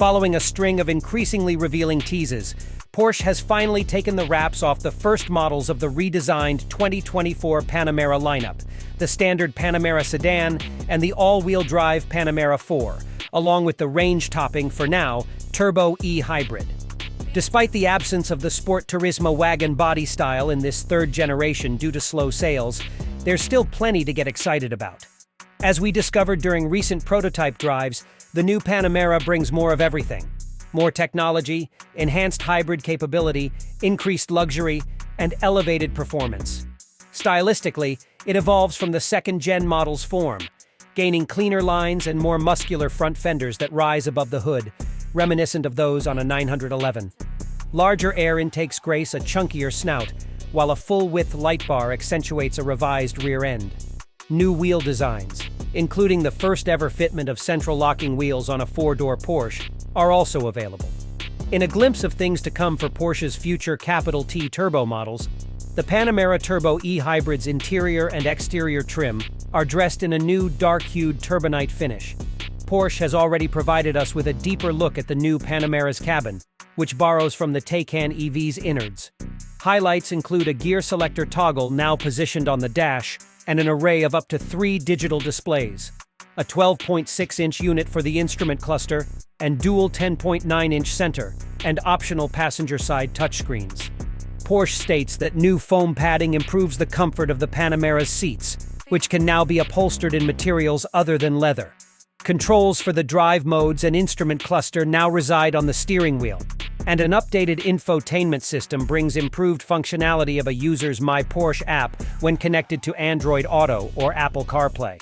Following a string of increasingly revealing teases, Porsche has finally taken the wraps off the first models of the redesigned 2024 Panamera lineup, the standard Panamera sedan and the all-wheel drive Panamera 4, along with the range-topping, for now, turbo e-hybrid. Despite the absence of the Sport Turismo wagon body style in this third generation due to slow sales, there's still plenty to get excited about. As we discovered during recent prototype drives, the new Panamera brings more of everything. More technology, enhanced hybrid capability, increased luxury, and elevated performance. Stylistically, it evolves from the second-gen model's form, gaining cleaner lines and more muscular front fenders that rise above the hood, reminiscent of those on a 911. Larger air intakes grace a chunkier snout, while a full-width light bar accentuates a revised rear end. New wheel designs, including the first-ever fitment of central locking wheels on a four-door Porsche, are also available. In a glimpse of things to come for Porsche's future capital T turbo models, the Panamera Turbo e-Hybrid's interior and exterior trim are dressed in a new dark-hued turbonite finish. Porsche has already provided us with a deeper look at the new Panamera's cabin, which borrows from the Taycan EV's innards. Highlights include a gear selector toggle now positioned on the dash, and an array of up to 3 digital displays, a 12.6-inch unit for the instrument cluster, and dual 10.9-inch center, and optional passenger-side touchscreens. Porsche states that new foam padding improves the comfort of the Panamera's seats, which can now be upholstered in materials other than leather. Controls for the drive modes and instrument cluster now reside on the steering wheel, and an updated infotainment system brings improved functionality of a user's My Porsche app when connected to Android Auto or Apple CarPlay.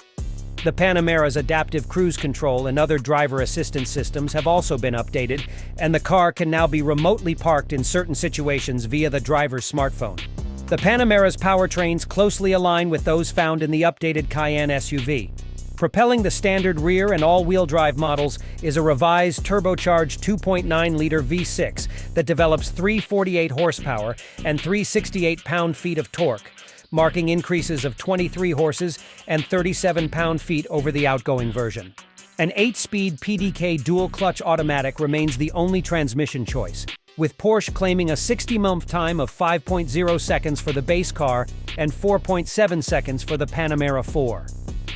The Panamera's adaptive cruise control and other driver assistance systems have also been updated, and the car can now be remotely parked in certain situations via the driver's smartphone. The Panamera's powertrains closely align with those found in the updated Cayenne SUV. Propelling the standard rear and all-wheel drive models is a revised turbocharged 2.9-liter V6 that develops 348 horsepower and 368 pound-feet of torque, marking increases of 23 horses and 37 pound-feet over the outgoing version. An 8-speed PDK dual-clutch automatic remains the only transmission choice, with Porsche claiming a 60-month time of 5.0 seconds for the base car and 4.7 seconds for the Panamera 4.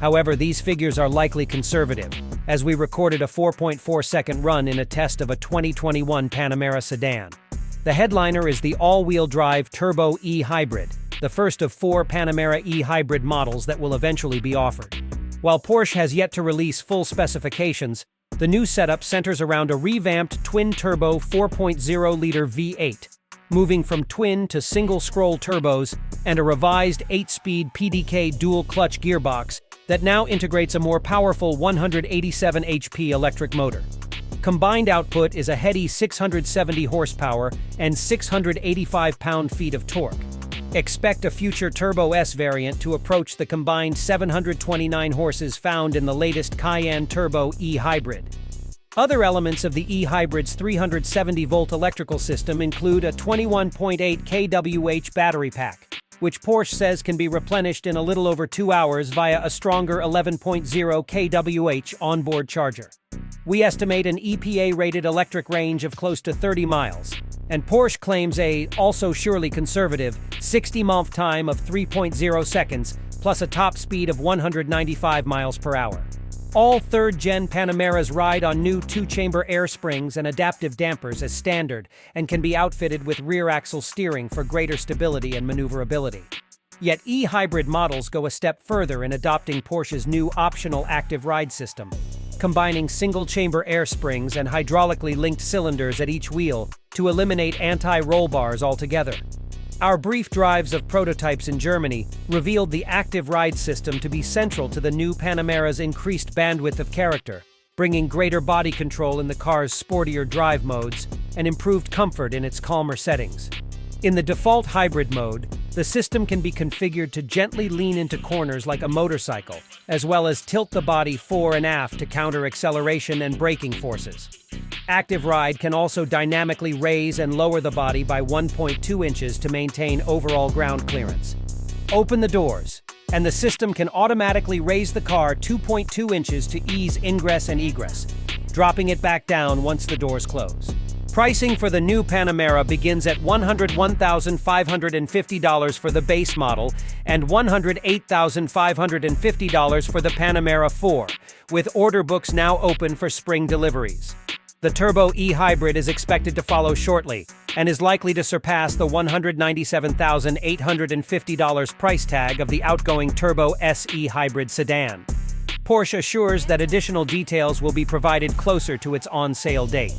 However, these figures are likely conservative, as we recorded a 4.4-second run in a test of a 2021 Panamera sedan. The headliner is the all-wheel drive Turbo e-Hybrid, the first of 4 Panamera e-Hybrid models that will eventually be offered. While Porsche has yet to release full specifications, the new setup centers around a revamped twin-turbo 4.0-liter V8, moving from twin to single-scroll turbos, and a revised 8-speed PDK dual-clutch gearbox that now integrates a more powerful 187 HP electric motor. Combined output is a heady 670 horsepower and 685 pound-feet of torque. Expect a future Turbo S variant to approach the combined 729 horses found in the latest Cayenne Turbo e-Hybrid. Other elements of the e-Hybrid's 370-volt electrical system include a 21.8 kWh battery pack, which Porsche says can be replenished in a little over 2 hours via a stronger 11.0 kWh onboard charger. We estimate an EPA-rated electric range of close to 30 miles, and Porsche claims a, also surely conservative, 60-month time of 3.0 seconds, plus a top speed of 195 miles per hour. All third-gen Panameras ride on new 2-chamber air springs and adaptive dampers as standard, and can be outfitted with rear-axle steering for greater stability and maneuverability. Yet e-Hybrid models go a step further in adopting Porsche's new optional active ride system, combining single-chamber air springs and hydraulically linked cylinders at each wheel to eliminate anti-roll bars altogether. Our brief drives of prototypes in Germany revealed the active ride system to be central to the new Panamera's increased bandwidth of character, bringing greater body control in the car's sportier drive modes and improved comfort in its calmer settings. In the default hybrid mode, the system can be configured to gently lean into corners like a motorcycle, as well as tilt the body fore and aft to counter acceleration and braking forces. Active Ride can also dynamically raise and lower the body by 1.2 inches to maintain overall ground clearance. Open the doors, and the system can automatically raise the car 2.2 inches to ease ingress and egress. dropping it back down once the doors close. Pricing for the new Panamera begins at $101,550 for the base model and $108,550 for the Panamera 4, with order books now open for spring deliveries. The Turbo E-Hybrid is expected to follow shortly and is likely to surpass the $197,850 price tag of the outgoing Turbo SE Hybrid sedan. Porsche assures that additional details will be provided closer to its on-sale date.